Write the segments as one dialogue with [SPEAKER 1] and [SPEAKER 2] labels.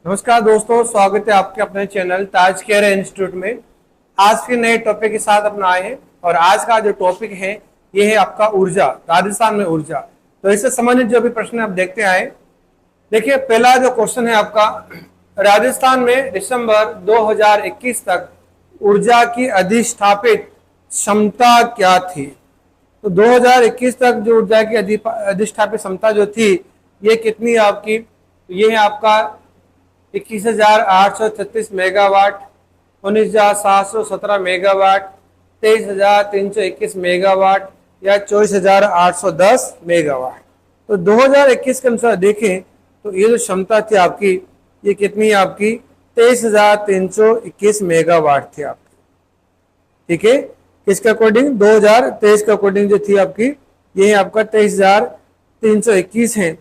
[SPEAKER 1] नमस्कार दोस्तों, स्वागत है आपके अपने चैनल ताज केयर इंस्टीट्यूट में। आज के नए टॉपिक के साथ अपना आए हैं और आज का जो टॉपिक है ये है आपका ऊर्जा, राजस्थान में ऊर्जा। तो इससे संबंधित जो भी प्रश्न आप देखते आए, देखिए पहला जो क्वेश्चन है आपका, राजस्थान में दिसंबर 2021 तक ऊर्जा की अधिष्ठापित क्षमता क्या थी। तो 2021 तक जो ऊर्जा की अधिष्ठापित क्षमता जो थी ये कितनी आपकी, ये है आपका 21,836 मेगावाट, 19,717 मेगावाट, 23,321 मेगावाट या 24,810 मेगावाट। तो 2021 के अनुसार देखें तो ये जो क्षमता थी आपकी, ये कितनी है आपकी 23,321 मेगावाट थी आपकी। ठीक है, किसके अकॉर्डिंग 2023 के अकॉर्डिंग जो थी आपकी, ये है आपका 23,321 है।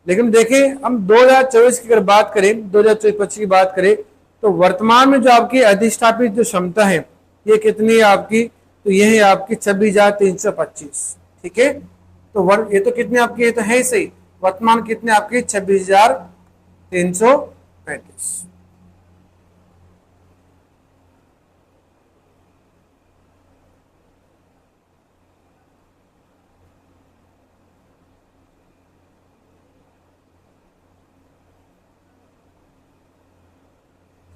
[SPEAKER 1] लेकिन देखें हम 2024 की अगर बात करें, 2024-25 की बात करें, तो वर्तमान में जो आपकी अधिष्ठापित जो क्षमता है ये कितनी है आपकी, तो ये है आपकी 26,325। ठीक है, तो ये तो कितने आपकी, ये तो है सही, वर्तमान कितने आपकी 26,335।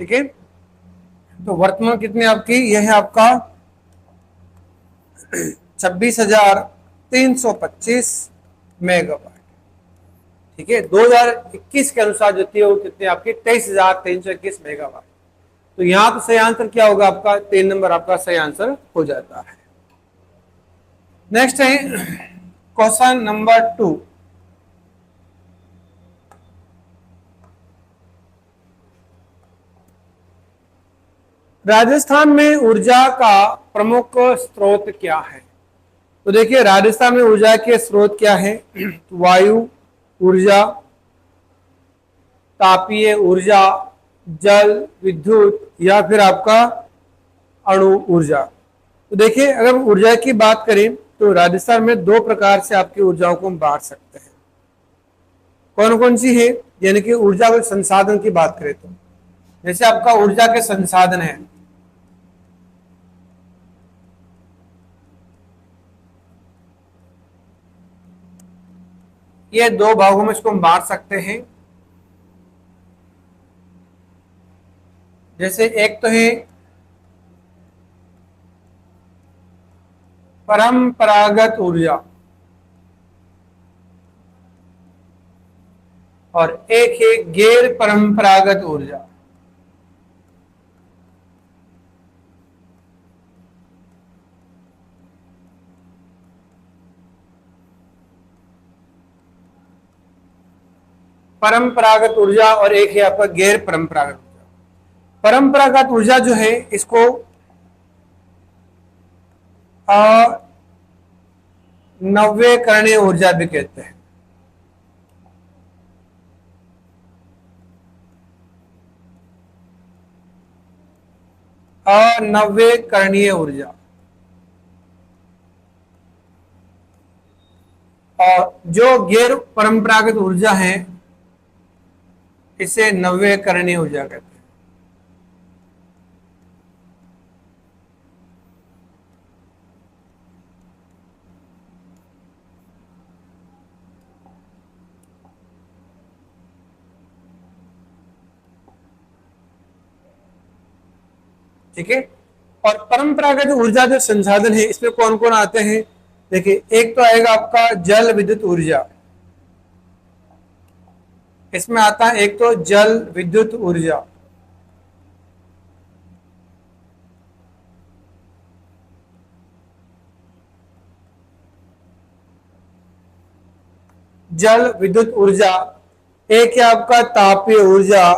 [SPEAKER 1] ठीक है, तो वर्तमान कितनी आपकी, यह है आपका 26,325 मेगावाट। ठीक है, 2021 के अनुसार जो थी वो कितनी आपकी 23,321 मेगावाट। तो यहां तो सही आंसर क्या होगा आपका, 3 नंबर आपका सही आंसर हो जाता है। नेक्स्ट है क्वेश्चन नंबर 2। राजस्थान में ऊर्जा का प्रमुख स्रोत क्या है। तो देखिए राजस्थान में ऊर्जा के स्रोत क्या है, वायु ऊर्जा, तापीय ऊर्जा, जल विद्युत या फिर आपका अणु ऊर्जा। तो देखिए अगर ऊर्जा की बात करें तो राजस्थान में दो प्रकार से आपकी ऊर्जाओं को हम बांट सकते हैं। कौन कौन सी है, यानी कि ऊर्जा के संसाधन की बात करें तो जैसे आपका ऊर्जा के संसाधन है, ये दो भागों में इसको हम बांट सकते हैं। जैसे एक तो है परंपरागत ऊर्जा और एक है गैर परंपरागत ऊर्जा। परंपरागत ऊर्जा और एक है आपका गैर परंपरागत ऊर्जा। परंपरागत ऊर्जा जो है इसको नव्यकरणीय ऊर्जा भी कहते हैं। अनव्यकरणीय ऊर्जा। और जो गैर परंपरागत ऊर्जा है इसे नव्यकरणीय ऊर्जा कहते हैं। ठीक है, और परंपरागत ऊर्जा जो संसाधन है इसमें कौन कौन आते हैं, देखिए एक तो आएगा आपका जल विद्युत ऊर्जा, इसमें आता है एक तो जल विद्युत ऊर्जा। जल विद्युत ऊर्जा, एक है आपका तापीय ऊर्जा,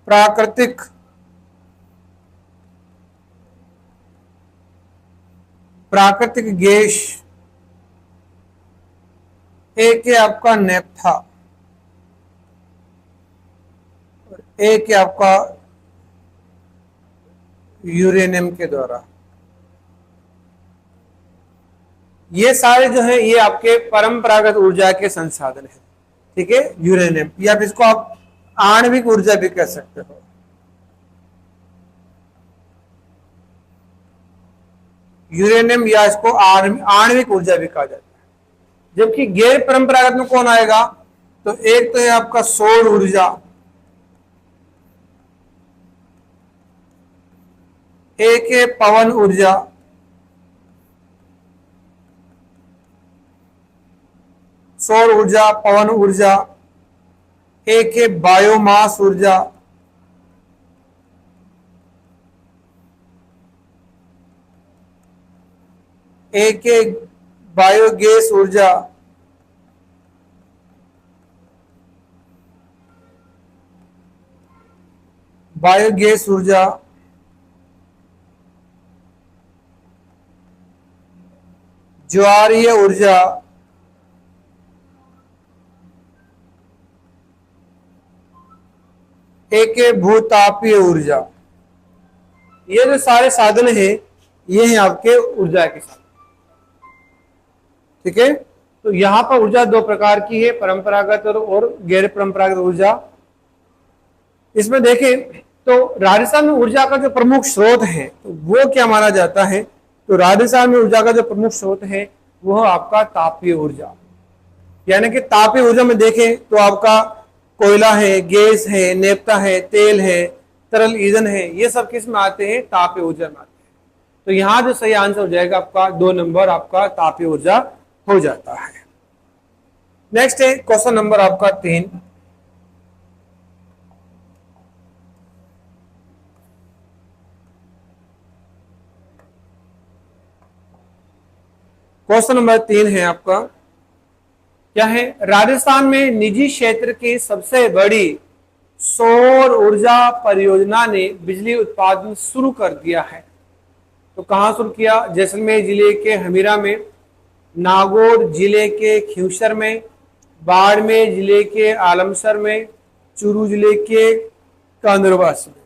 [SPEAKER 1] प्राकृतिक प्राकृतिक गैस, एक है आपका नेप्था, एक है आपका यूरेनियम के द्वारा। ये सारे जो है ये आपके परंपरागत ऊर्जा के संसाधन है। ठीक है, यूरेनियम, या फिर इसको आप आणविक ऊर्जा भी कह सकते हो। यूरेनियम या इसको आणविक ऊर्जा भी कहा जाता है। जबकि गैर परंपरागत में कौन आएगा, तो एक तो है आपका सौर ऊर्जा, एक है पवन ऊर्जा, सौर ऊर्जा, पवन ऊर्जा, एक है बायोमास ऊर्जा, एक है बायोगैस ऊर्जा, बायोगैस ऊर्जा, ज्वारीय ऊर्जा, एक है भूतापीय ऊर्जा। ये जो सारे साधन है ये हैं आपके ऊर्जा के साधन। ठीक है, तो यहां पर ऊर्जा दो प्रकार की है, परंपरागत और गैर परंपरागत ऊर्जा। इसमें देखें तो राजस्थान में ऊर्जा का जो प्रमुख स्रोत है तो वो क्या माना जाता है, तो राजस्थान में ऊर्जा का जो प्रमुख स्रोत है वह आपका तापीय ऊर्जा, यानी कि तापीय ऊर्जा में देखें तो आपका कोयला है, गैस है, नेपथा है, तेल है, तरल ईंधन है, ये सब किस में आते हैं, तापीय ऊर्जा में आते हैं। तो यहां जो सही आंसर हो जाएगा आपका 2 नंबर आपका तापीय ऊर्जा हो जाता है। नेक्स्ट है क्वेश्चन नंबर आपका 3। क्वेश्चन नंबर 3 है आपका, क्या है, राजस्थान में निजी क्षेत्र की सबसे बड़ी सौर ऊर्जा परियोजना ने बिजली उत्पादन शुरू कर दिया है। तो कहां शुरू किया, जैसलमेर जिले के हमीरा में, नागौर जिले के खिवसर में, बाड़मेर जिले के आलमसर में, चूरू जिले के कांदरवास में।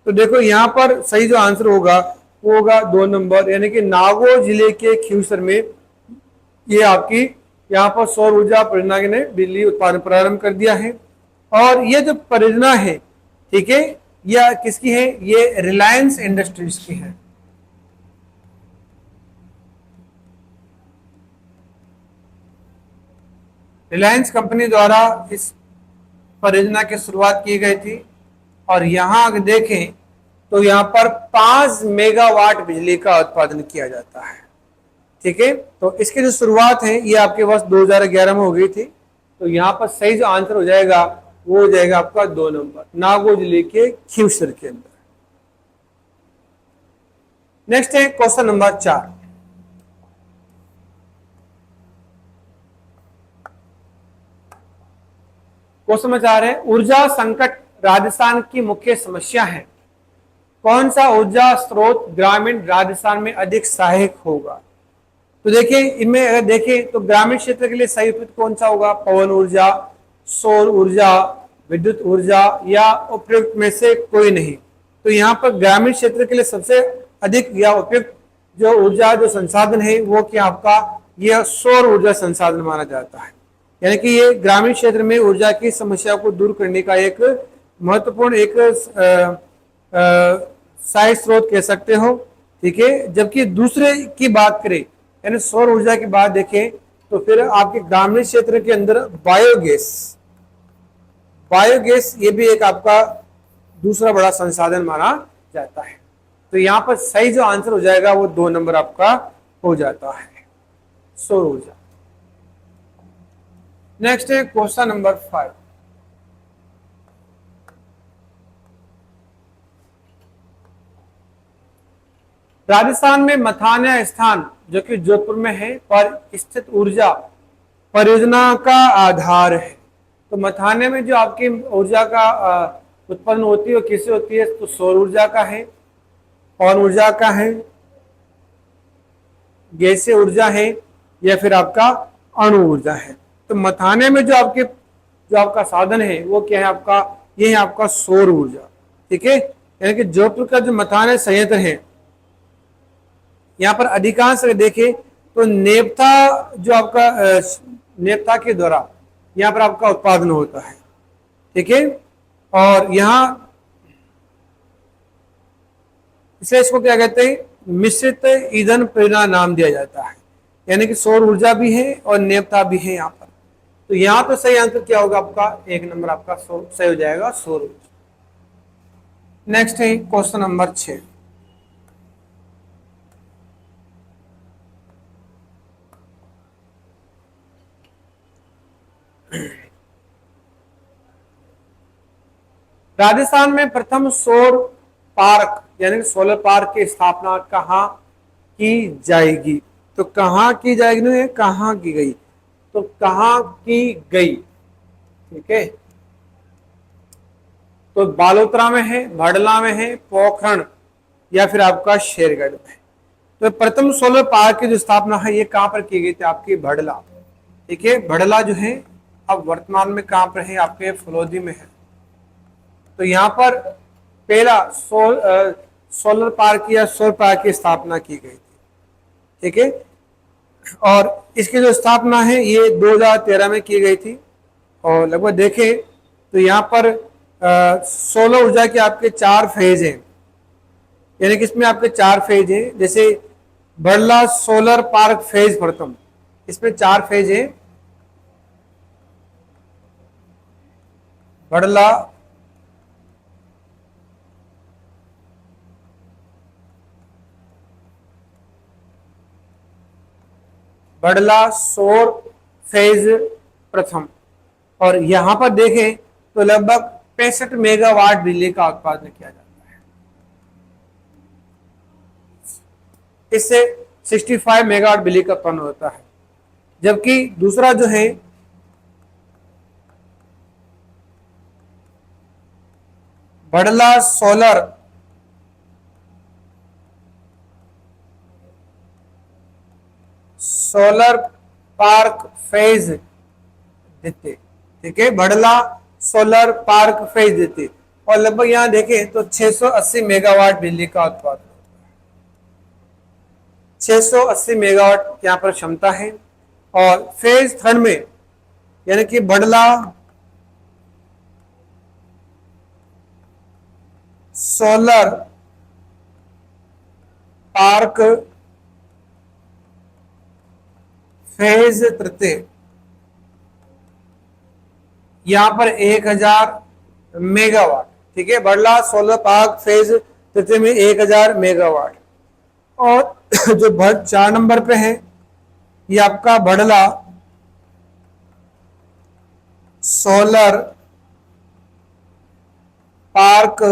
[SPEAKER 1] तो देखो यहां पर सही जो आंसर होगा वो होगा 2 नंबर, यानी कि नागौर जिले के खिवसर में ये आपकी यहाँ पर सौर ऊर्जा परियोजना ने बिजली उत्पादन प्रारंभ कर दिया है। और ये जो परियोजना है, ठीक है, यह किसकी है, ये रिलायंस इंडस्ट्रीज की है। रिलायंस कंपनी द्वारा इस परियोजना की शुरुआत की गई थी। और यहां अगर देखें तो यहां पर 5 मेगावाट बिजली का उत्पादन किया जाता है। ठीक है, तो इसकी जो शुरुआत है ये आपके वर्ष 2011 में हो गई थी। तो यहां पर सही जो आंसर हो जाएगा वो हो जाएगा आपका 2 नंबर, नागौर जिले के खिवसर के अंदर। नेक्स्ट है क्वेश्चन नंबर 4। क्वेश्चन नंबर 4 है, ऊर्जा संकट राजस्थान की मुख्य समस्या है। कौन सा ऊर्जा स्रोत ग्रामीण राजस्थान में अधिक सहायक होगा। तो देखिए इनमें अगर देखें तो ग्रामीण क्षेत्र के लिए सही उपयुक्त कौन सा होगा, पवन ऊर्जा, सौर ऊर्जा, विद्युत ऊर्जा, या उपयुक्त में से कोई नहीं। तो यहाँ पर ग्रामीण क्षेत्र के लिए सबसे अधिक या उपयुक्त जो ऊर्जा जो संसाधन है वो क्या आपका यह सौर ऊर्जा संसाधन माना जाता है। यानी कि ये ग्रामीण क्षेत्र में ऊर्जा की समस्या को दूर करने का एक महत्वपूर्ण एक सहायक स्रोत कह सकते हो। ठीक है, जबकि दूसरे की बात करें यानी सौर ऊर्जा की बात देखें तो फिर आपके ग्रामीण क्षेत्र के अंदर बायोगैस, बायोगैस ये भी एक आपका दूसरा बड़ा संसाधन माना जाता है। तो यहां पर सही जो आंसर हो जाएगा वो 2 नंबर आपका हो जाता है, सौर ऊर्जा। नेक्स्ट है क्वेश्चन नंबर 5। राजस्थान में मथाना स्थान जो कि जोधपुर में है पर स्थित ऊर्जा परियोजना का आधार है। तो मथाने में जो आपकी ऊर्जा का उत्पन्न होती है वो किससे होती है, तो सौर ऊर्जा का है, पवन ऊर्जा का है, गैसीय ऊर्जा है, या फिर आपका अणु ऊर्जा है। तो मथाने में जो आपका साधन है वो क्या है आपका, ये है आपका सौर ऊर्जा। ठीक है, यानी कि जोधपुर का जो मथाना संयंत्र है यहाँ पर अधिकांश देखें तो नेपथा जो आपका नेपथा के द्वारा यहाँ पर आपका उत्पादन होता है, ठीक है। और यहाँ इसलिए इसको क्या कहते हैं, मिश्रित ईंधन प्रेरणा नाम दिया जाता है, यानी कि सौर ऊर्जा भी है और नेपथा भी है यहाँ पर। तो यहाँ पे सही आंसर क्या होगा आपका, 1 नंबर आपका सही हो जाएगा, सौर ऊर्जा। नेक्स्ट है क्वेश्चन नंबर 6। राजस्थान में प्रथम सौर पार्क यानी सोलर पार्क की स्थापना कहाँ की जाएगी? तो कहाँ की जाएगी नहीं, कहाँ की गई, तो कहाँ की गई, ठीक है। तो बालोतरा में है, भड़ला में है, पोखरण या फिर आपका शेरगढ़ में। तो प्रथम सोलर पार्क की जो स्थापना है ये कहां पर की गई थी, आपकी भड़ला, ठीक है। भड़ला जो है अब वर्तमान में कहां पर है, आपके फलोदी में है। तो यहाँ पर पहला सोलर पार्क या सौर पार्क की स्थापना की गई थी, ठीक है। और इसकी जो स्थापना है ये 2013 में की गई थी। और लगभग देखें तो यहाँ पर सोलर ऊर्जा के आपके 4 फेज हैं, यानी कि इसमें आपके 4 फेज हैं। जैसे बड़ला सोलर पार्क फेज प्रथम, इसमें 4 फेज है। बड़ला सौर फेज प्रथम, और यहां पर देखें तो लगभग 65 मेगावाट बिजली का उत्पादन किया जाता है। इससे 65 मेगावाट बिजली का उत्पन्न होता है। जबकि दूसरा जो है बड़ला सोलर पार्क फेज देते, ठीक है। बड़ला सोलर पार्क फेज देते और लगभग यहां देखें तो 680 मेगावाट बिजली का उत्पादन होता है। 680 मेगावाट यहां पर क्षमता है। और फेज थर्ड में यानी कि बड़ला सोलर पार्क फेज तृतीय, यहां पर 1000 मेगावाट, ठीक है। बड़ला सोलर पार्क फेज तृतीय में 1000 मेगावाट। और जो 4 नंबर पे है ये आपका बड़ला सोलर पार्क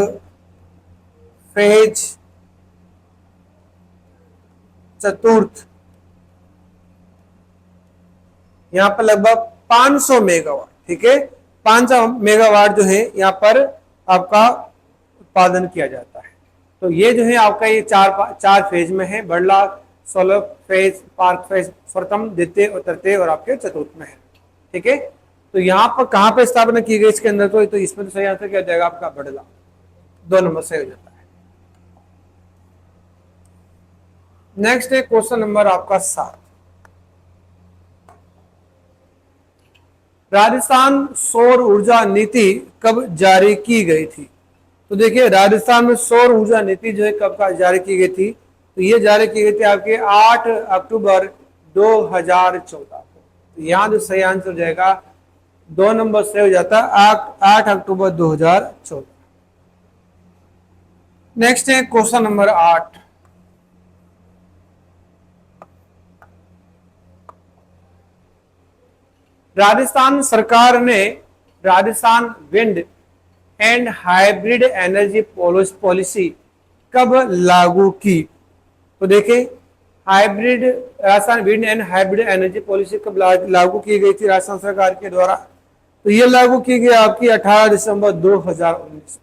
[SPEAKER 1] फेज चतुर्थ, यहां पर लगभग 500 मेगावाट, ठीक है। 500 मेगावाट जो है यहाँ पर आपका उत्पादन किया जाता है। तो ये जो है आपका ये चार फेज में है। Bhadla solar phase park phase प्रथम, द्वितीय और तृतीय और आपके चतुर्थ में है, ठीक है। तो यहाँ पर कहाँ पर स्थापना की गई इसके अंदर, तो इसमें तो सही आंसर क्या हो जाएगा आपका बड़ला, 2 नंबर सही हो जाता है। नेक्स्ट है क्वेश्चन नंबर आपका 7। राजस्थान सौर ऊर्जा नीति कब जारी की गई थी? तो देखिए राजस्थान में सौर ऊर्जा नीति जो है कब का जारी की गई थी, तो ये जारी की गई थी आपके 8 अक्टूबर 2014 को। तो यहाँ जो सही आंसर हो जाएगा 2 नंबर सही हो जाता है, 8 अक्टूबर 2014। नेक्स्ट है क्वेश्चन नंबर 8। राजस्थान सरकार ने Rajasthan wind and hybrid energy policy कब लागू की? तो देखें hybrid Rajasthan wind and hybrid energy policy कब लागू की गई थी राजस्थान सरकार के द्वारा? तो ये लागू की गई आपकी 18 दिसंबर 2019।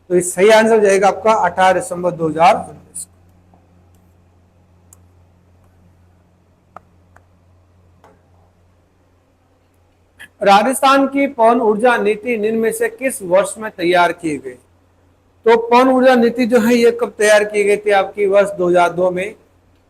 [SPEAKER 1] तो इस सही आंसर हो जाएगा आपका 18 दिसंबर 2019। राजस्थान की पवन ऊर्जा नीति निम्न में से किस वर्ष में तैयार की गई? तो पवन ऊर्जा नीति जो है ये कब तैयार की गई थी आपकी? वर्ष 2002 में।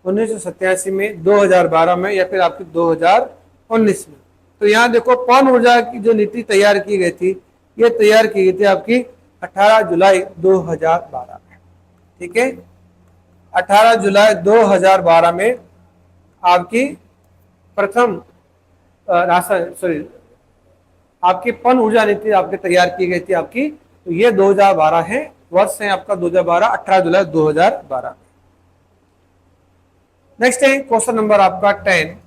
[SPEAKER 1] 1987 में, 2012 में, या फिर आपकी 2019 में। तो यहाँ देखो पवन ऊर्जा की जो नीति तैयार की गई थी, ये तैयार की गई थी आपकी 18 जुलाई 2012 में। ठीक है, 18 जुलाई 2012 में आपकी प्रथम राशन सॉरी आपकी पवन ऊर्जा नीति आपके तैयार की गई थी आपकी। तो ये 2012 है, वर्ष है आपका 2012, 18 जुलाई 2012। नेक्स्ट है क्वेश्चन नंबर आपका 10।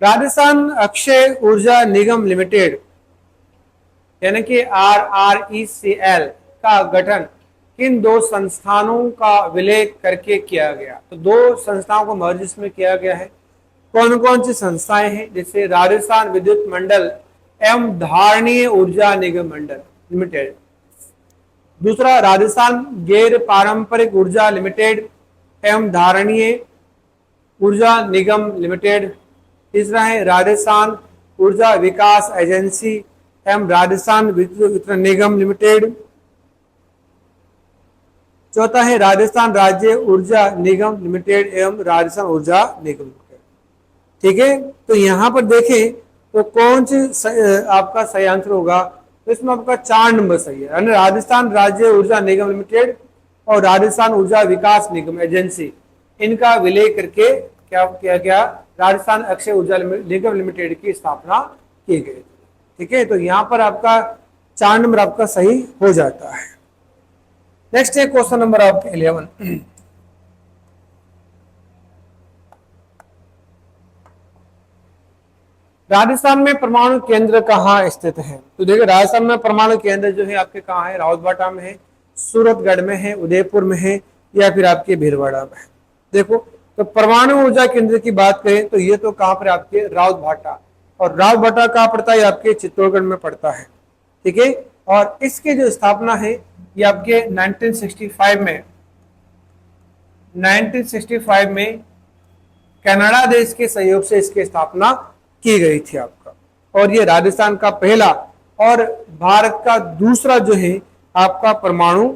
[SPEAKER 1] राजस्थान अक्षय ऊर्जा निगम लिमिटेड यानी कि RRECL का गठन किन दो संस्थानों का विलय करके किया गया? तो दो संस्थाओं को मर्ज इसमें किया गया है। कौन कौन सी संस्थाएं हैं? जैसे राजस्थान विद्युत मंडल एवं धारणीय ऊर्जा निगम मंडल लिमिटेड, दूसरा राजस्थान गैर पारंपरिक ऊर्जा लिमिटेड एवं धारणीय ऊर्जा निगम लिमिटेड, तीसरा है राजस्थान ऊर्जा विकास एजेंसी एवं राजस्थान विद्युत वितरण निगम लिमिटेड, चौथा है राजस्थान राज्य ऊर्जा निगम लिमिटेड एवं राजस्थान ऊर्जा निगम लिमिटेड। ठीक है, तो यहां पर देखें तो कौन सी आपका सही आंसर होगा? तो इसमें आपका 4 नंबर सही है, यानी राजस्थान राज्य ऊर्जा निगम लिमिटेड और राजस्थान ऊर्जा विकास निगम एजेंसी, इनका विलय करके क्या किया गया? राजस्थान अक्षय ऊर्जा निगम लिमिटेड की स्थापना की गई। ठीक है, तो यहां पर आपका 4 नंबर आपका सही हो जाता है। नेक्स्ट है क्वेश्चन नंबर आपके 11। राजस्थान में परमाणु केंद्र कहाँ स्थित है? तो देखिए राजस्थान में परमाणु केंद्र जो है आपके कहाँ है? रावतबाटा में है, सूरतगढ़ में है, उदयपुर में है, या फिर आपके भीलवाड़ा में है। देखो तो परमाणु ऊर्जा केंद्र की बात करें तो ये तो कहाँ पर आपके? रावतबाटा, और रावतबाटा कहाँ पड़ता है? आपके चित्तौड़गढ़ में पड़ता है। ठीक है, और इसकी जो स्थापना है ये आपके 1965 में कनाडा देश के सहयोग से इसकी स्थापना की गई थी आपका। और ये राजस्थान का पहला और भारत का दूसरा जो है आपका परमाणु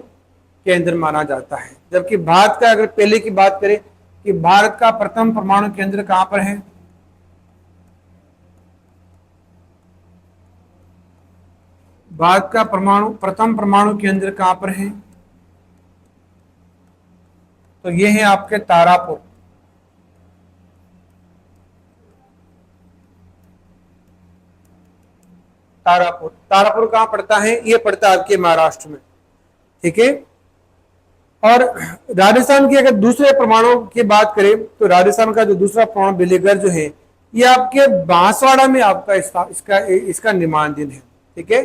[SPEAKER 1] केंद्र माना जाता है। जबकि भारत का अगर पहले की बात करें कि भारत का प्रथम परमाणु केंद्र कहां पर है? भारत का प्रथम परमाणु केंद्र कहां पर है? तो ये है आपके तारापुर। तारापुर कहां पड़ता है? ये पड़ता है आपके महाराष्ट्र में। ठीक है, और राजस्थान की अगर दूसरे परमाणु की बात करें तो राजस्थान का जो दूसरा परमाणु बिलीगढ़ जो है ये आपके बांसवाड़ा में आपका इसका निर्माण दिन है। ठीक है,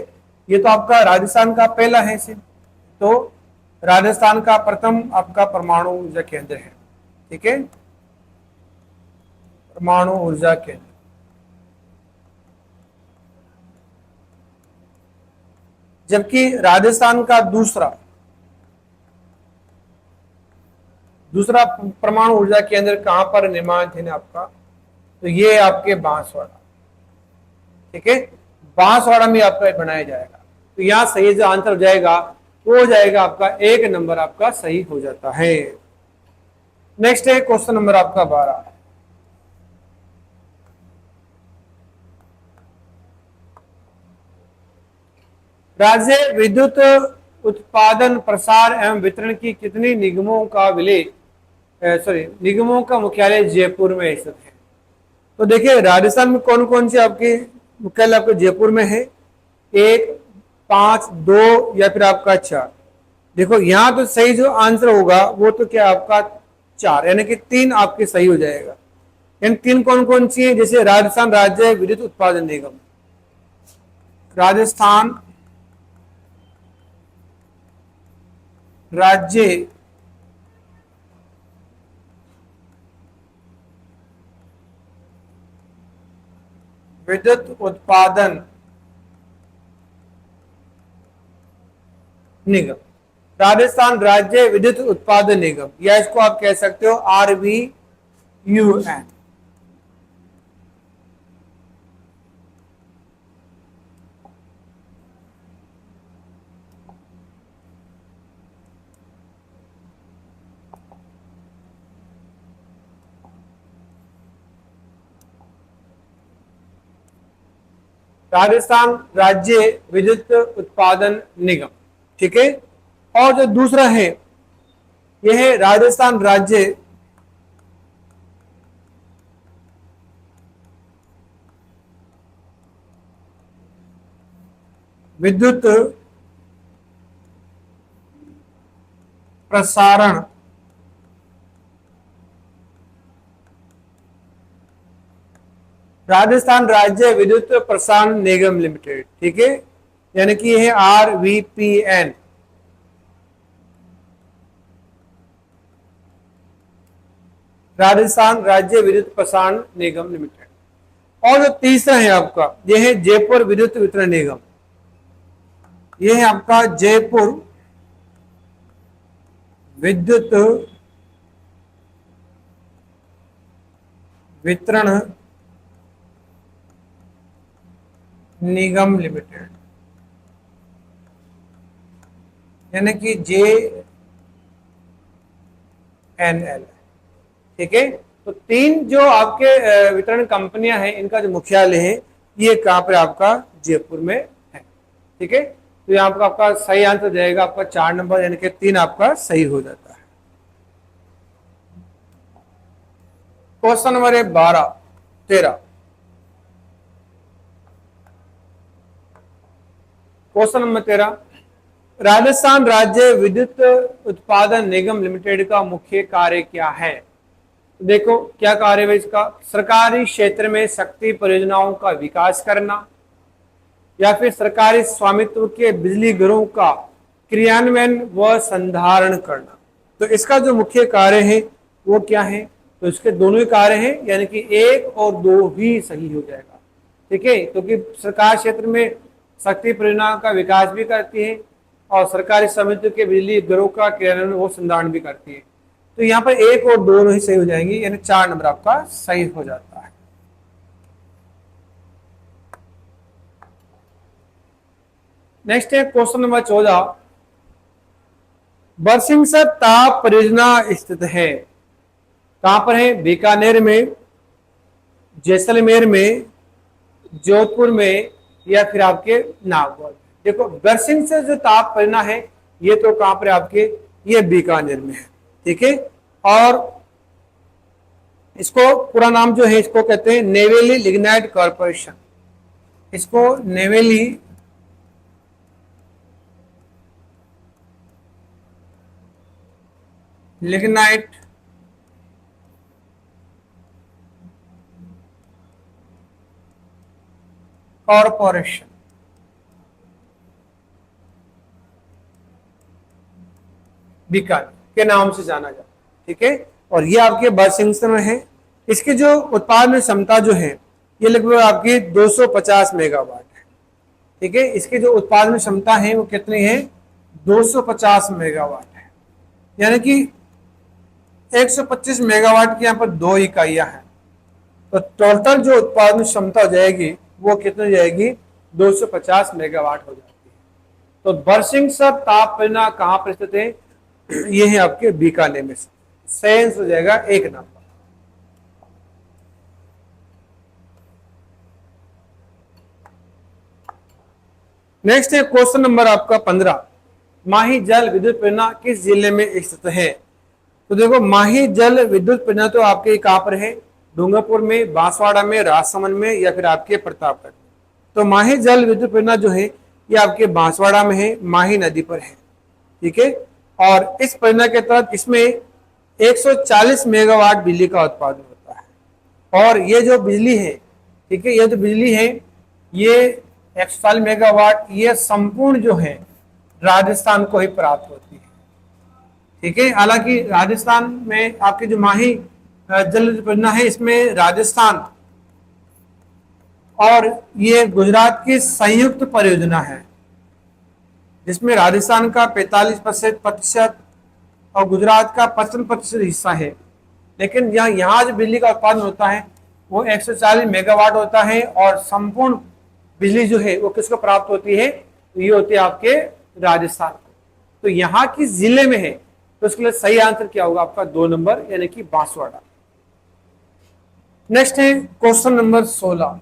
[SPEAKER 1] ये तो आपका राजस्थान का पहला है इसे, तो राजस्थान का प्रथम आपका परमाणु ऊर्जा केंद्र है। ठीक है, परमाणु ऊर्जा केंद्र। जबकि राजस्थान का दूसरा परमाणु ऊर्जा केंद्र कहां पर निर्माण थे आपका? तो ये आपके बांसवाड़ा। ठीक है, बांसवाड़ा में आपका बनाया जाएगा। तो यहां सही जो आंसर हो जाएगा वो हो जाएगा आपका 1 नंबर आपका सही हो जाता है। नेक्स्ट है क्वेश्चन नंबर आपका 12। राज्य विद्युत उत्पादन प्रसार एवं वितरण की कितनी निगमों का विलय निगमों का मुख्यालय जयपुर में स्थित है? तो देखिए राजस्थान में कौन कौन से आपके मुख्यालय आपके जयपुर में है? 1, 5, 2 या फिर आपका 4? देखो यहाँ तो सही जो आंसर होगा वो तो क्या आपका 4, यानी कि 3 आपके सही हो जाएगा। यानी 3 कौन कौन सी है? जैसे राजस्थान राज्य विद्युत उत्पादन निगम, राजस्थान राज्य विद्युत उत्पादन निगम, राजस्थान राज्य विद्युत उत्पादन निगम, या इसको आप कह सकते हो RVUN। राजस्थान राज्य विद्युत उत्पादन निगम। ठीक है। और जो दूसरा है यह है राजस्थान राज्य विद्युत प्रसारण राजस्थान राज्य विद्युत प्रसारण निगम लिमिटेड। ठीक है, यानी कि यह है RVPN। राजस्थान राज्य विद्युत प्रसारण निगम लिमिटेड। और जो तीसरा है आपका यह है जयपुर विद्युत वितरण निगम। यह है आपका जयपुर विद्युत वितरण निगम लिमिटेड, यानी कि JNL। ठीक है, तो तीन जो आपके वितरण कंपनियां हैं इनका जो मुख्यालय है ये कहां पर आपका जयपुर में है। ठीक है, तो यहाँ पर आपका सही आंसर जाएगा आपका 4 नंबर, यानी कि 3 आपका सही हो जाता है। क्वेश्चन नंबर है 13। क्वेश्चन नंबर 13, राजस्थान राज्य विद्युत उत्पादन निगम लिमिटेड का मुख्य कार्य क्या है? देखो क्या कार्य है इसका। सरकारी क्षेत्र में शक्ति परियोजनाओं का विकास करना, या फिर सरकारी स्वामित्व के बिजली घरों का क्रियान्वयन व संधारण करना। तो इसका जो मुख्य कार्य है वो क्या है? तो इसके दोनों ही कार्य हैं, यानी कि 1 और 2 भी सही हो जाएगा। ठीक है, क्योंकि सरकार क्षेत्र में शक्ति परियोजनाओं का विकास भी करती है और सरकारी स्वामित्व के बिजली घरों का क्रियान्वयन व संधारण भी करती है। तो यहाँ पर 1 और 2 ही सही हो जाएंगी, यानी 4 नंबर आपका सही हो जाता है। नेक्स्ट है क्वेश्चन नंबर 14, बरसिंहसर ताप परियोजना स्थित है कहां पर है? बीकानेर में, जैसलमेर में, जोधपुर में, या फिर आपके नागौर में। देखो बरसिंहसर जो ताप परियोजना है ये तो कहां पर आपके, ये बीकानेर में है। ठीक है, और इसको पूरा नाम जो है इसको कहते हैं नेवेली लिग्नाइट कॉर्पोरेशन। इसको नेवेली लिग्नाइट कॉर्पोरेशन बीकानेर के नाम से जाना जाता है। ठीक है, और ये आपके बरसिंहसर में है। इसकी जो उत्पादन क्षमता जो है ये लगभग आपकी 250 मेगावाट है। ठीक है, इसकी जो उत्पादन क्षमता है वो कितनी है? 250 मेगावाट है, यानी कि 125 मेगावाट की यहाँ पर 2 इकाइयां हैं। तो टोटल जो उत्पादन क्षमता हो जाएगी वो कितनी जाएगी? 250 मेगावाट हो जाती है। तो बरसिंहसर ताप परियोजना कहां पर स्थित है? ये है आपके बीकानेर में। सेंस हो जाएगा 1 नंबर। नेक्स्ट है क्वेश्चन नंबर आपका 15, माही जल विद्युत परियोजना किस जिले में स्थित है? तो देखो माही जल विद्युत परियोजना तो आपके कहां पर है? डूंगरपुर में, बांसवाड़ा में, राजसमंद में, या फिर आपके प्रतापगढ़। तो माही जल विद्युत परियोजना जो है ये आपके बांसवाड़ा में है, माही नदी पर है। ठीक है, और इस परियोजना के तहत इसमें 140 मेगावाट बिजली का उत्पादन होता है। और ये जो बिजली है, ठीक है, ये जो बिजली है ये 140 मेगावाट ये संपूर्ण जो है राजस्थान को ही प्राप्त होती है। ठीक है, हालांकि राजस्थान में आपकी जो माही जल परियोजना है इसमें राजस्थान और ये गुजरात की संयुक्त परियोजना है, जिसमें राजस्थान का 45% और गुजरात का 55% हिस्सा है। लेकिन यहाँ जो बिजली का उत्पादन होता है वो 140 मेगावाट होता है, और संपूर्ण बिजली जो है वो किसको प्राप्त होती है? तो ये होती है आपके राजस्थान को। तो यहाँ किस जिले में है? तो इसके लिए सही आंसर क्या होगा आपका? 2 नंबर, यानी कि बांसवाड़ा। नेक्स्ट है क्वेश्चन नंबर 16,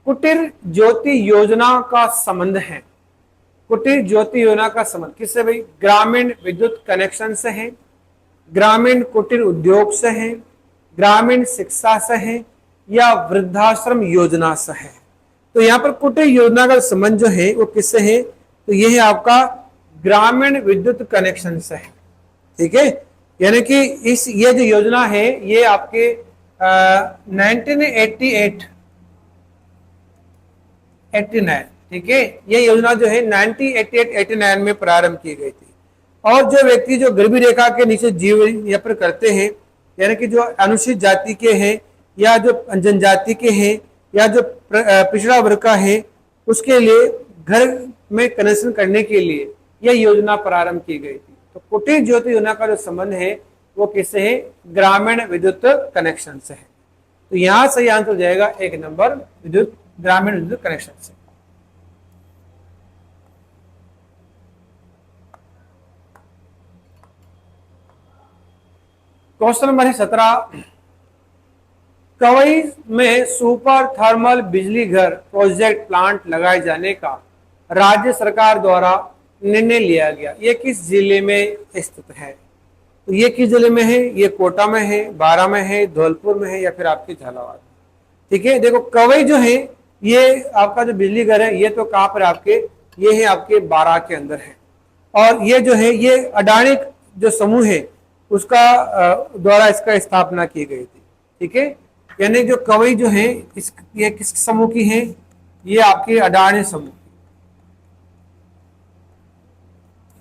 [SPEAKER 1] कुटीर ज्योति योजना का संबंध है। कुटीर ज्योति योजना का संबंध किससे भाई? ग्रामीण विद्युत कनेक्शन से है, ग्रामीण कुटीर उद्योग से है, ग्रामीण शिक्षा से है, या वृद्धाश्रम योजना से है। तो यहाँ पर कुटीर योजना का संबंध जो है वो किससे है? तो ये है आपका ग्रामीण विद्युत कनेक्शन से है। ठीक है, यानी कि ये जो योजना है ये आपके 1988 89, ठीक है, ये योजना जो है 1988-89 में प्रारंभ की गई थी। और जो व्यक्ति जो गरीबी रेखा के नीचे जीवन यापन करते हैं, यानी कि जो अनुसूचित जाति के हैं या जो जनजाति के हैं या जो पिछड़ा वर्ग का है, उसके लिए घर में कनेक्शन करने के लिए यह योजना प्रारंभ की गई थी। तो कुटीर ज्योति योजना का जो संबंध है वो किससे है? ग्रामीण विद्युत कनेक्शन से है। तो यहां सही आंसर हो जाएगा 1 नंबर, विद्युत ग्रामीण विद्युत कनेक्शन से। क्वेश्चन नंबर 17, कवई में सुपर थर्मल बिजली घर प्रोजेक्ट प्लांट लगाए जाने का राज्य सरकार द्वारा निर्णय लिया गया, ये किस जिले में स्थित है? तो ये किस जिले में है? ये कोटा में है, बारां में है, धौलपुर में है, या फिर आपके झालावाड़। ठीक है, देखो कवई जो है ये आपका जो बिजली घर है ये तो कहां पर आपके, ये है आपके बारां के अंदर है। और ये जो है ये अडानी जो समूह है उसका द्वारा इसका स्थापना की गई थी। ठीक है, यानी जो कवई जो है ये किस समूह की है? ये आपके अडानी समूह।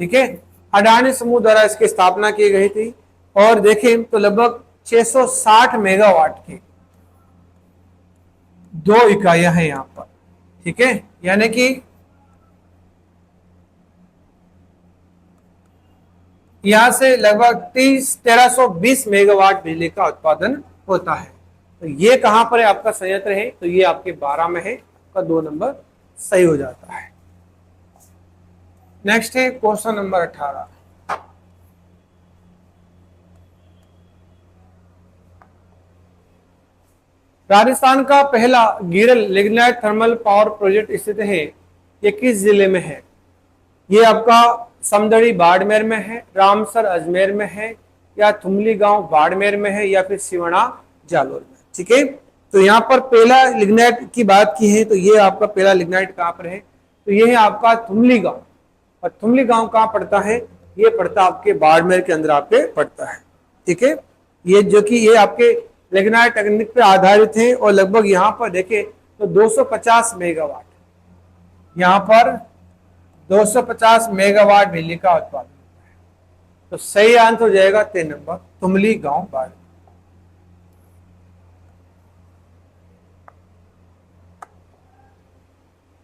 [SPEAKER 1] ठीक है, अडानी समूह द्वारा इसकी स्थापना की गई थी। और देखें तो लगभग 660 मेगावाट की 2 इकाइयां हैं यहां पर। ठीक है, यानी कि यहां से लगभग 1320 मेगावाट बिजली का उत्पादन होता है। तो ये कहां पर है आपका संयंत्र है? तो ये आपके 12 में है, का 2 नंबर सही हो जाता है। नेक्स्ट है क्वेश्चन नंबर 18, राजस्थान का पहला गिरल लिग्नाइट थर्मल पावर प्रोजेक्ट स्थित है, ये किस जिले में है? ये आपका समदड़ी बाड़मेर में है, रामसर अजमेर में है, या थुमली गांव बाड़मेर में है, या फिर सिवना जालोर में। ठीक है, तो यहाँ पर पहला लिग्नाइट की बात की है तो ये आपका पहला लिग्नाइट कहां पर है? तो ये है आपका थुमली गांव। और थुमली गांव कहां पड़ता है? ये पड़ता आपके बाड़मेर के अंदर आपके पड़ता है। ठीक है, ये जो कि ये आपके लिग्नाइट टेक्निक पे आधारित है। और लगभग यहाँ पर देखें तो 250 मेगावाट, यहाँ पर 250 मेगावाट बिजली का उत्पादन होता है। तो सही आंसर हो जाएगा 3 नंबर, थुमली गांव बाड़।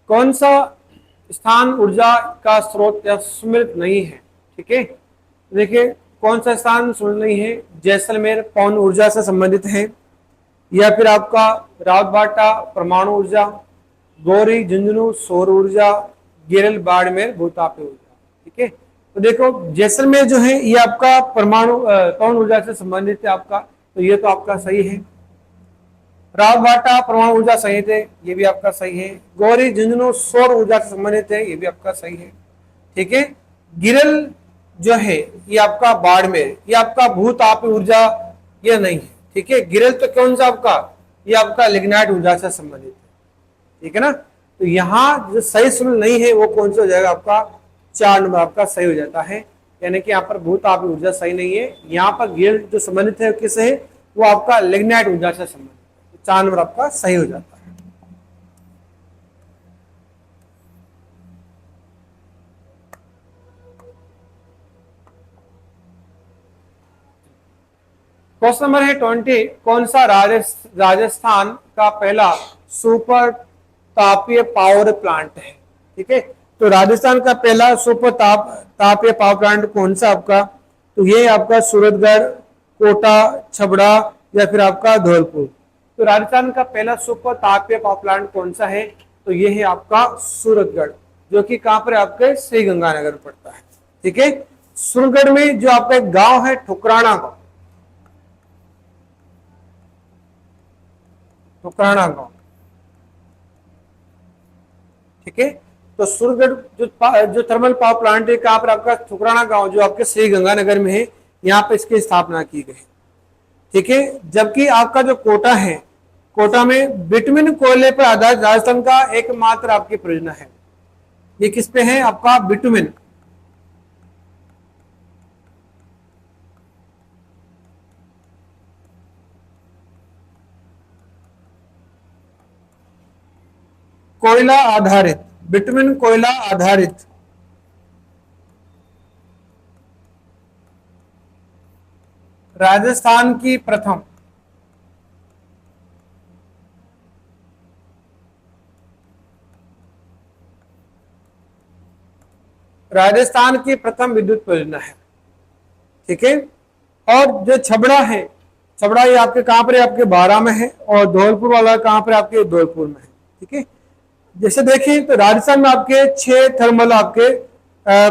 [SPEAKER 1] कौन सा स्थान ऊर्जा का स्रोत या सुमिलित नहीं है? ठीक है, देखिए कौन सा स्थान सुमिलित नहीं है? जैसलमेर पवन ऊर्जा से संबंधित है, या फिर आपका रावतबाटा परमाणु ऊर्जा, गौरी झुंझुनू सौर ऊर्जा, गिरल बाड़मेर भूतापी ऊर्जा। ठीक है, तो देखो जैसलमेर जो है ये आपका परमाणु पवन ऊर्जा से संबंधित है आपका, तो ये तो आपका सही है। रावतबाटा परमाणु ऊर्जा सहित है, ये भी आपका सही है। गौरी झुंझुनू सौर ऊर्जा से संबंधित है, ये भी आपका सही है। ठीक है, गिरल जो है ये आपका बाड़मेर, ये आपका भूतापी ऊर्जा ये नहीं है। ठीक है, गिरल तो कौन सा आपका, ये आपका लिग्नाइट ऊर्जा से संबंधित है। ठीक है ना, तो यहाँ जो सही सुमिलित नहीं है वो कौन सा हो जाएगा आपका? 4 नंबर आपका सही हो जाता है। यानी कि यहाँ पर भूतापी ऊर्जा सही नहीं है, यहाँ पर गिरल जो संबंधित है किससे है? वो आपका लिग्नाइट ऊर्जा से संबंधित है। 4 नंबर आपका सही हो जाता है। क्वेश्चन नंबर है 20, कौन सा राजस्थान का पहला सुपर तापीय पावर प्लांट है? ठीक है, तो राजस्थान का पहला सुपर तापीय पावर प्लांट कौन सा आपका? तो ये आपका सूरतगढ़, कोटा, छबड़ा, या फिर आपका धौलपुर। तो राजस्थान का पहला सुपर तापीय पावर प्लांट कौन सा है? तो ये है आपका सूरतगढ़, जो कि कहां पर आपके श्री गंगानगर पड़ता है। ठीक है, सूरतगढ़ में जो आपका एक गांव है ठुकराना गांव, ठुकराना गांव, ठीक है। तो सूरतगढ़ जो थर्मल पावर प्लांट है कहाँ पर आपका ठुकराना गांव जो आपके श्री गंगानगर में है, यहाँ पे इसकी स्थापना की गई। ठीक है। जबकि आपका जो कोटा है, कोटा में बिटुमिन कोयले पर आधारित राजस्थान का एकमात्र आपकी परियोजना है। ये किस पे है आपका बिटुमिन। कोयला आधारित, बिटुमिन कोयला आधारित राजस्थान की प्रथम राजस्थान की प्रथम विद्युत परियोजना है। ठीक है। और जो छबड़ा है, छबड़ा ये आपके कहां पर है, आपके बारां में है, और धौलपुर वाला कहां पर आपके धौलपुर में है। ठीक है। जैसे देखें तो राजस्थान में आपके 6 थर्मल आपके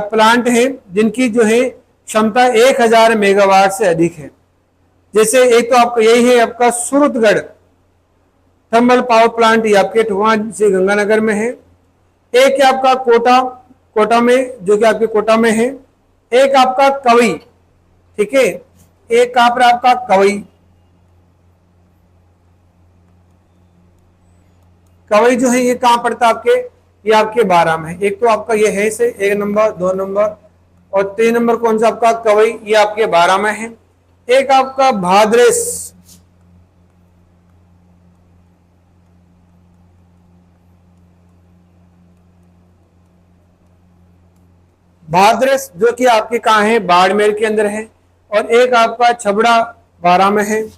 [SPEAKER 1] प्लांट हैं जिनकी जो है क्षमता 1000 मेगावाट से अधिक है। जैसे एक तो आपका यही है आपका सूरतगढ़ थर्मल पावर प्लांट, ये आपके ठुकराना से गंगानगर में है। एक है आपका कोटा, कोटा में जो कि आपके कोटा में है। एक आपका कवई, ठीक है, एक कहां पर आपका कवई, कवई जो है ये कहां पड़ता है आपके, ये आपके 12 में है। एक तो आपका ये है से 1 नंबर 2 नंबर और 3 नंबर कौन सा आपका कवई, ये आपके 12 में है। एक आपका भाद्रेस, भाद्रेस जो कि आपके कहां है, बाड़मेर के अंदर है। और एक आपका छबड़ा 12 में है।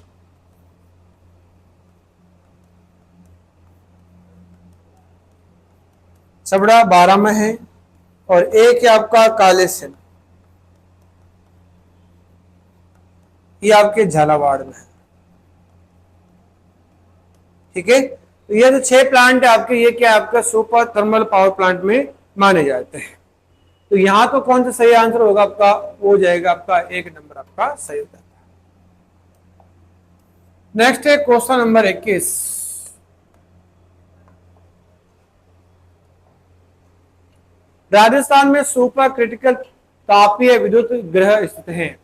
[SPEAKER 1] छबड़ा 12 में है। और एक है आपका कालेसन, ये आपके झालावाड़ में है। ठीक है। तो ये जो 6 प्लांट है आपके, ये क्या आपका सुपर थर्मल पावर प्लांट में माने जाते हैं। तो यहां तो कौन सा सही आंसर होगा आपका, वो हो जाएगा आपका 1 नंबर आपका सही हो जाता है। नेक्स्ट है क्वेश्चन नंबर 21। राजस्थान में सुपर क्रिटिकल तापीय विद्युत ग्रह स्थित हैं।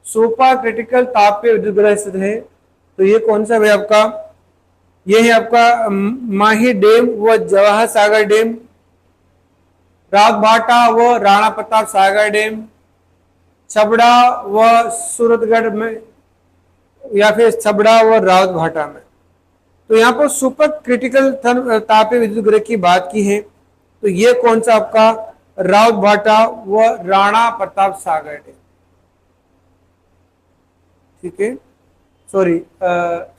[SPEAKER 1] सुपर क्रिटिकल तापीय विद्युत ग्रह स्थित है, तो ये कौन सा है आपका, ये है आपका माही डैम व जवाहर सागर डैम, रागभाटा व राणा प्रताप सागर डैम, छबड़ा व सूरतगढ़ में, या फिर छबड़ा व रागभाटा में। तो यहाँ पर सुपर क्रिटिकल तापीय विद्युत ग्रह की बात की है, तो ये कौन सा आपका रागभाटा व राणा प्रताप सागर डैम। ठीक है। सॉरी,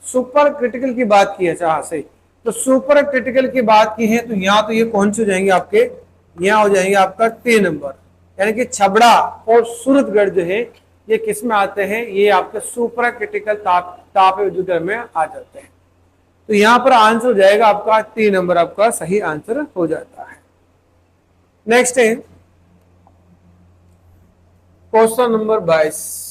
[SPEAKER 1] सुपर क्रिटिकल की बात की है, अच्छा हाँ सही। तो सुपर क्रिटिकल की बात की है, तो यहाँ तो ये कौन से हो जाएंगे आपके, यहाँ हो जाएंगे आपका 3 नंबर, यानी कि छबड़ा और सूरतगढ़ जो है ये किस में आते हैं, ये आपके सुपर क्रिटिकल ताप विद्युत में आ जाते हैं। तो यहाँ पर आंसर हो जाएगा आपका 3 नंबर आपका सही आंसर हो जाता है। नेक्स्ट है क्वेश्चन नंबर 22।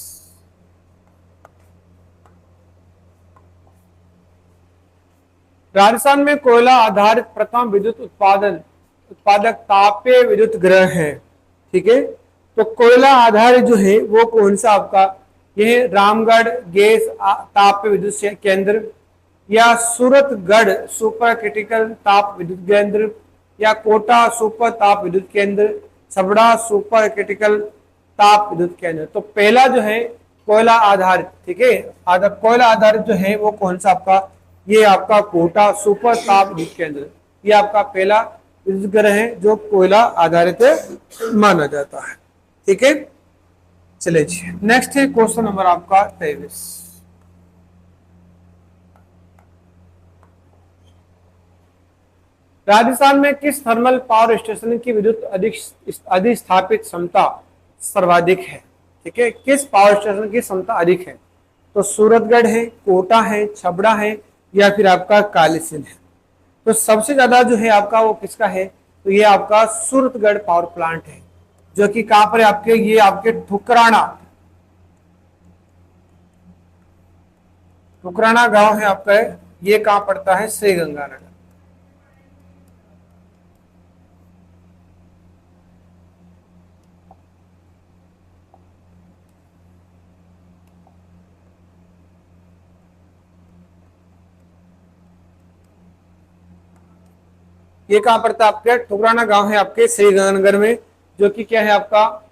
[SPEAKER 1] राजस्थान में कोयला आधारित प्रथम विद्युत उत्पादक तापीय विद्युत ग्रह है। ठीक है। तो कोयला आधारित जो है वो कौन सा आपका, यह रामगढ़ गैस ताप विद्युत केंद्र, या सूरतगढ़ सुपर क्रिटिकल ताप विद्युत केंद्र, या कोटा सुपर ताप विद्युत केंद्र, छबड़ा सुपर क्रिटिकल ताप विद्युत केंद्र। तो पहला जो है कोयला आधारित, ठीक है, कोयला आधारित जो है वो कौन सा आपका, ये आपका कोटा सुपर ताप विद्युत केंद्र, ये आपका पहला विद्युत ग्रह है जो कोयला आधारित माना जाता है। ठीक है। चलिए जी, नेक्स्ट है क्वेश्चन नंबर आपका 23। राजस्थान में किस थर्मल पावर स्टेशन की विद्युत अधिस्थापित क्षमता सर्वाधिक है। ठीक है। किस पावर स्टेशन की क्षमता अधिक है, तो सूरतगढ़ है, कोटा है, छबड़ा है, या फिर आपका कालीसिंध है। तो सबसे ज्यादा जो है आपका वो किसका है, तो ये आपका सूरतगढ़ पावर प्लांट है, जो कि कहां पर है आपके, ये आपके ठुकराना गांव है आपका, ये कहां पड़ता है, श्री गंगानगर। ये कहाँ पड़ता है आपके, ठुकराना गांव है आपके श्रीगंगानगर में, जो कि क्या है आपका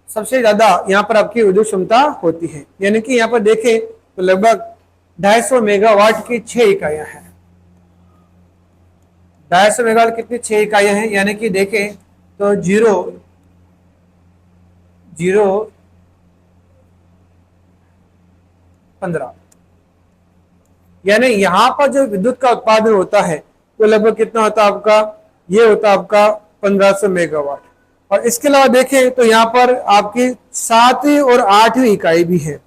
[SPEAKER 1] सबसे ज्यादा यहाँ पर आपकी विद्युत क्षमता होती है। यानी कि यहाँ पर देखें तो लगभग 250 मेगावाट की 6 इकाइयां हैं। 250 मेगावाट कितनी 6 इकाइयां हैं, यानी कि देखें तो 0.015, यानी यहाँ पर जो विद्युत का उत्पादन होता है वो लगभग कितना होता है आपका, ये होता है आपका 1500 मेगावाट। और इसके अलावा देखें तो यहाँ पर आपकी 7वीं और 8वीं इकाई भी है।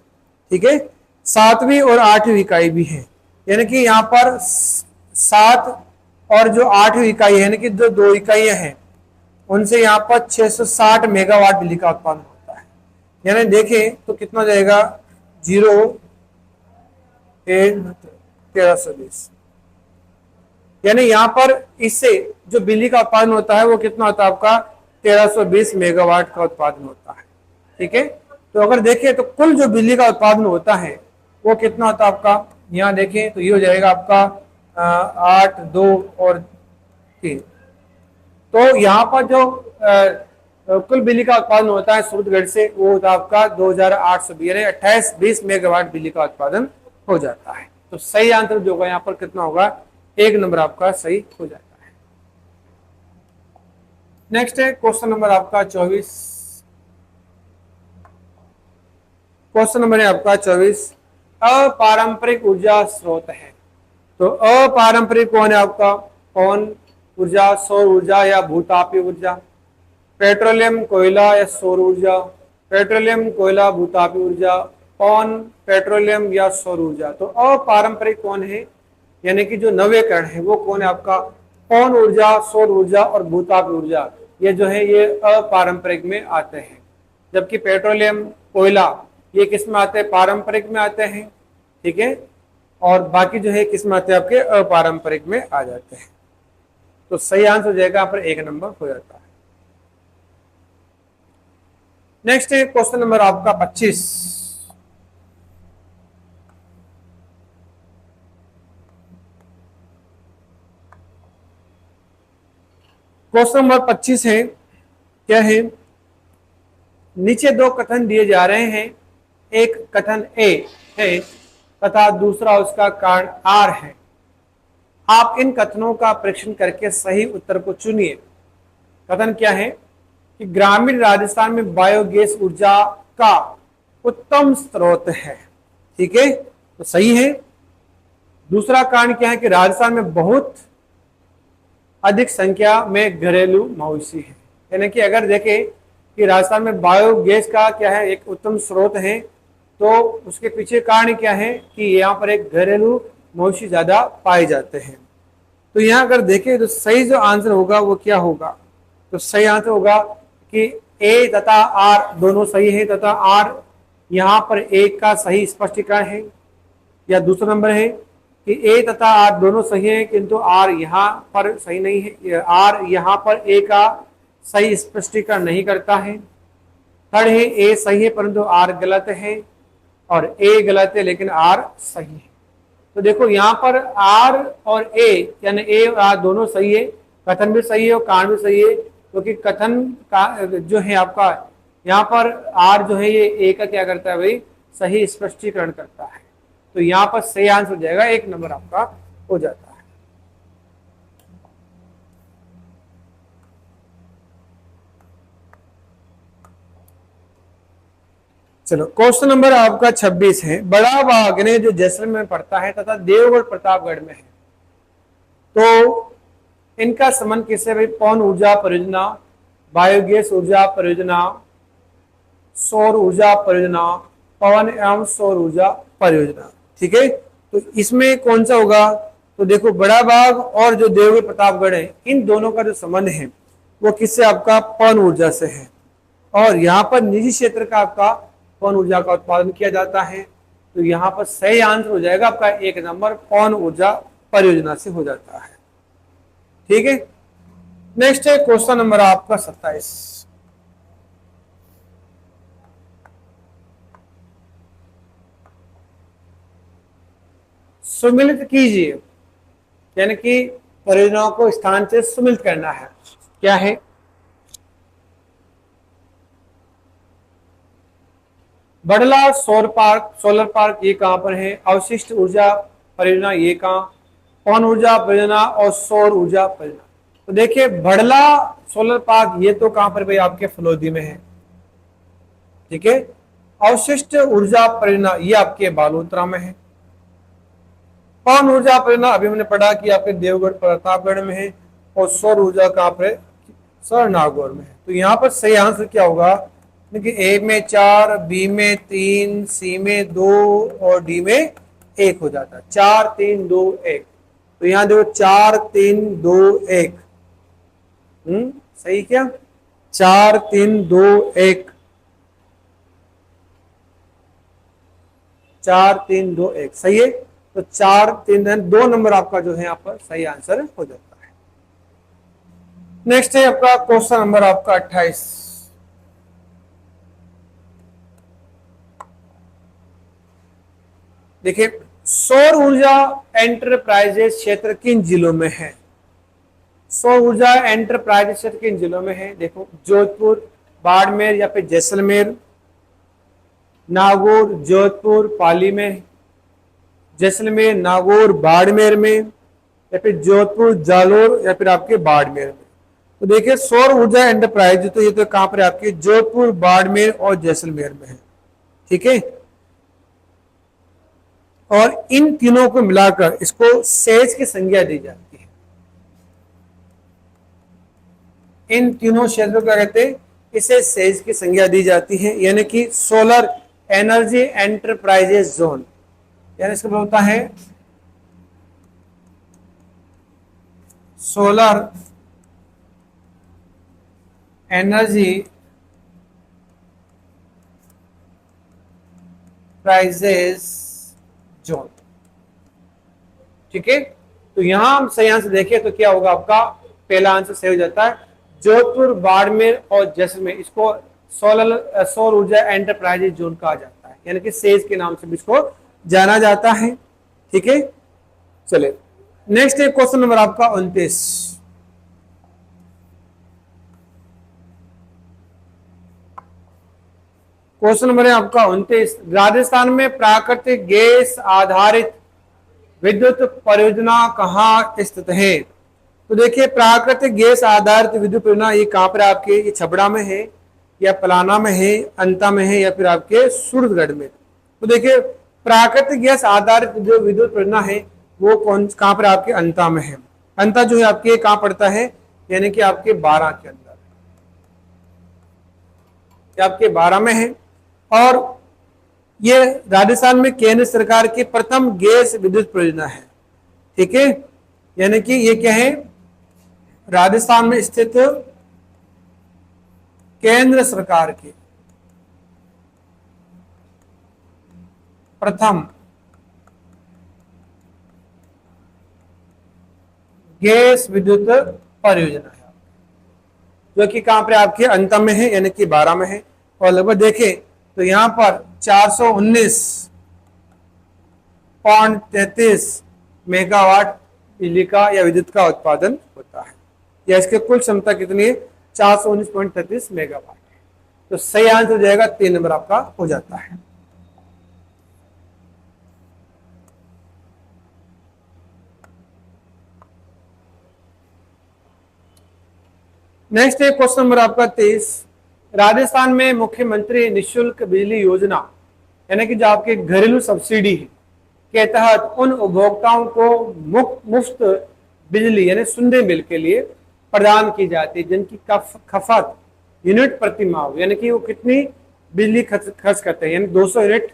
[SPEAKER 1] ठीक है, 7वीं और 8वीं इकाई भी है, यानी कि यहाँ पर 7 और जो 8वीं इकाई है, यानी कि जो 2 इकाइयां हैं उनसे यहाँ पर 660 मेगावाट बिजली का उत्पादन होता है। यानी देखें तो कितना हो जाएगा, 0.1320, यानी यहाँ पर इससे जो बिजली का उत्पादन होता है वो कितना होता है आपका 1320 मेगावाट का उत्पादन होता है। ठीक है, तो अगर देखें तो कुल जो बिजली का उत्पादन होता है वो कितना होता है आपका, यहाँ देखें तो ये हो जाएगा आपका 8, 2 और 3। तो यहाँ पर जो कुल बिजली का उत्पादन होता है सूरजगढ़ से वो होता है आपका 2820, यानी 2820 मेगावाट बिजली का उत्पादन हो जाता है। तो सही आंसर जो होगा यहाँ पर कितना होगा, 1 नंबर आपका सही हो जाता है। नेक्स्ट है क्वेश्चन नंबर आपका 24। क्वेश्चन नंबर है आपका 24, अपारंपरिक ऊर्जा स्रोत है। तो अपारंपरिक कौन है आपका, कौन ऊर्जा, सौर ऊर्जा या भूतापीय ऊर्जा, पेट्रोलियम, कोयला या सौर ऊर्जा, पेट्रोलियम, कोयला, भूतापीय ऊर्जा, पवन, पेट्रोलियम या सौर ऊर्जा। तो अपारंपरिक कौन है, यानी कि जो नवीकरण है वो कौन है आपका, पवन ऊर्जा, सौर ऊर्जा और भूतापीय ऊर्जा, ये जो है ये अपारंपरिक में आते हैं। जबकि पेट्रोलियम, कोयला ये किस में आते हैं, पारंपरिक में आते हैं। ठीक है, और बाकी जो है किस में आते हैं आपके अपारंपरिक में आ जाते हैं। तो सही आंसर हो जाएगा यहाँ पर 1 नंबर हो जाता है। नेक्स्ट है क्वेश्चन नंबर आपका 25। क्वेश्चन नंबर 25 है, क्या है, नीचे 2 कथन दिए जा रहे हैं। एक कथन ए है तथा दूसरा उसका कारण आर है। आप इन कथनों का परीक्षण करके सही उत्तर को चुनिए। कथन क्या है कि ग्रामीण राजस्थान में बायोगैस ऊर्जा का उत्तम स्रोत है। ठीक है, तो सही है। दूसरा कारण क्या है कि राजस्थान में बहुत अधिक संख्या में घरेलू मवेशी है। यानी कि अगर देखें कि राजस्थान में बायोगैस का क्या है एक उत्तम स्रोत है, तो उसके पीछे कारण क्या है कि यहाँ पर एक घरेलू मवेशी ज्यादा पाए जाते हैं। तो यहाँ अगर देखें तो सही जो आंसर होगा वो क्या होगा, तो सही आंसर होगा कि ए तथा आर दोनों सही है तथा आर यहाँ पर एक का सही स्पष्टीकरण है। या दूसरा नंबर है कि ए तथा आर दोनों सही है किंतु आर यहाँ पर सही नहीं है, आर यहाँ पर ए का सही स्पष्टीकरण नहीं करता है। थर्ड है ए सही है परंतु आर गलत है, और ए गलत है लेकिन आर सही है। तो देखो यहाँ पर आर और ए यानी ए और आर दोनों सही है, कथन भी सही है और कारण भी सही है, क्योंकि कथन का जो है आपका यहाँ पर आर जो है ये ए का क्या करता है भाई, सही स्पष्टीकरण करता है। तो यहाँ पर सही आंसर हो जाएगा 1 नंबर आपका हो जाता है। चलो क्वेश्चन नंबर आपका 26 है, बड़ा बागने जो जैसलमेर में पड़ता है तथा देवगढ़ प्रतापगढ़ में है, तो इनका संबंध किससे भाई, पवन ऊर्जा परियोजना, बायोगैस ऊर्जा परियोजना, सौर ऊर्जा परियोजना, पवन एवं सौर ऊर्जा परियोजना। ठीक है, तो इसमें कौन सा होगा, तो देखो बड़ा बाग और जो देवगढ़ प्रतापगढ़ है इन दोनों का जो संबंध है वो किससे, आपका पवन ऊर्जा से है। और यहाँ पर निजी क्षेत्र का आपका पवन ऊर्जा का उत्पादन किया जाता है। तो यहाँ पर सही आंसर हो जाएगा आपका 1 नंबर पवन ऊर्जा परियोजना से हो जाता है। ठीक है, नेक्स्ट है क्वेश्चन नंबर आपका 27। सुमिलित कीजिए, यानी कि परियोजनाओं को स्थान से सम्मिलित करना है। क्या है? बड़ला सोलर पार्क ये कहां पर है? अवशिष्ट ऊर्जा परियोजना ये कहां? पवन ऊर्जा परियोजना और सौर ऊर्जा परियोजना। तो देखिए बड़ला सोलर पार्क ये तो कहां पर भाई आपके फलोदी में है, ठीक है। अवशिष्ट ऊर्जा परियोजना ये आपके बालोतरा में है। पवन ऊर्जा परियोजना अभी हमने पढ़ा कि आपके देवगढ़ प्रतापगढ़ में है, और सौर ऊर्जा कहां पर है? सर नागौर में है। तो यहाँ पर सही आंसर क्या होगा? देखिए ए में 4, बी में 3, सी में 2 और डी में 1 हो जाता है। 4 3 2 1। तो यहाँ देखो 4 3 2 1। सही क्या? 4 3 2 1। 4 3 2 1 सही है। तो 4 3 2 नंबर आपका जो है यहाँ पर सही आंसर हो जाता है। नेक्स्ट है आपका क्वेश्चन नंबर आपका 28। देखिए सौर ऊर्जा एंटरप्राइजेस क्षेत्र किन जिलों में है? सौर ऊर्जा एंटरप्राइजेस क्षेत्र किन जिलों में है? देखो जोधपुर, बाड़मेर या फिर जैसलमेर, नागौर, जोधपुर, पाली में, जैसलमेर, नागौर, बाड़मेर में, या फिर जोधपुर, जालोर या फिर आपके बाड़मेर में। तो देखिए सौर ऊर्जा एंटरप्राइज तो ये तो कहां पर आपके जोधपुर, बाड़मेर और जैसलमेर में है, ठीक है। और इन तीनों को मिलाकर इसको सेज की संज्ञा दी जाती है। इन तीनों क्षेत्रों को कहते हैं, इसे सेज की संज्ञा दी जाती है, यानी कि सोलर एनर्जी एंटरप्राइजेस जोन, यानी इसका होता है सोलर एनर्जी प्राइजेस जोन, ठीक है। तो यहां हम सही आंसर देखें तो क्या होगा? आपका पहला आंसर सही हो जाता है। जोधपुर, बाड़मेर और जैसलमेर इसको सौर ऊर्जा एंटरप्राइजेस जोन कहा जाता है, यानी कि सेज के नाम से भी इसको जाना जाता है, ठीक है। चलिए नेक्स्ट है क्वेश्चन नंबर आपका 29। क्वेश्चन नंबर है आपका 29। राजस्थान में प्राकृतिक गैस आधारित विद्युत परियोजना कहाँ स्थित है? तो देखिए प्राकृतिक गैस आधारित विद्युत परियोजना ये कहां पर आपके? ये छबड़ा में है या पलाना में है, अंता में है या फिर आपके सूरतगढ़ में। तो देखिए प्राकृतिक गैस आधारित जो विद्युत परियोजना है वो कहां पर आपके? अंता में है। अंता जो है आपके कहां पड़ता है? यानी कि आपके 12 के अंदर, आपके 12 में है। और ये राजस्थान में केंद्र सरकार की प्रथम गैस विद्युत परियोजना है, ठीक है। यानी कि ये क्या है? राजस्थान में स्थित केंद्र सरकार की प्रथम गैस विद्युत परियोजना है, जो कि कहां पर आपके अंत में है, यानी कि 12 में है। और लगभग देखें तो यहां पर 419.33 मेगावाट बिजली का या विद्युत का उत्पादन होता है, या इसके कुल क्षमता कितनी है? 419.33 मेगावाट। तो सही आंसर हो जाएगा 3 नंबर आपका हो जाता है। नेक्स्ट है क्वेश्चन नंबर आपका 23। राजस्थान में मुख्यमंत्री निःशुल्क बिजली योजना, यानी कि जो आपके घरेलू सब्सिडी है के तहत उन उपभोक्ताओं को मुफ्त बिजली यानी शून्य बिल के लिए प्रदान की जाती है जिनकी खपत यूनिट प्रति माह, यानी कि वो कितनी बिजली खर्च करते हैं, यानी 200 यूनिट,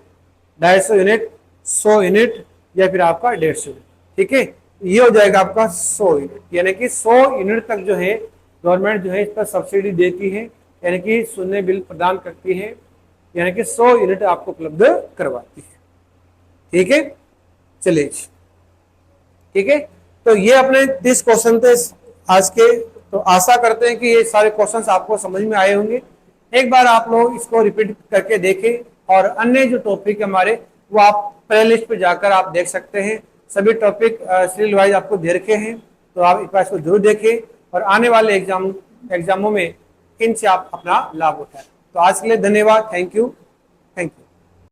[SPEAKER 1] 250 यूनिट, 100 यूनिट या फिर आपका 150 यूनिट, ठीक है। ये हो जाएगा आपका 100 यूनिट, यानी कि 100 यूनिट तक जो है गवर्नमेंट जो है इस पर सब्सिडी देती है, यानी कि शून्य बिल प्रदान करती है, यानी कि 100 यूनिट आपको उपलब्ध करवाती है, ठीक है। चलिए ठीक है, तो ये अपने 30 क्वेश्चन थे आज के। तो आशा करते हैं कि ये सारे क्वेश्चंस आपको समझ में आए होंगे। एक बार आप लोग इसको रिपीट करके देखें और अन्य जो टॉपिक हमारे वो आप प्ले लिस्ट पे जाकर आप देख सकते हैं। सभी टॉपिक सीरियल वाइज आपको दे रखे हैं, तो आप एक बार इसको जरूर देखें और आने वाले एग्जामों में इनसे आप अपना लाभ उठाएं। तो आज के लिए धन्यवाद, थैंक यू।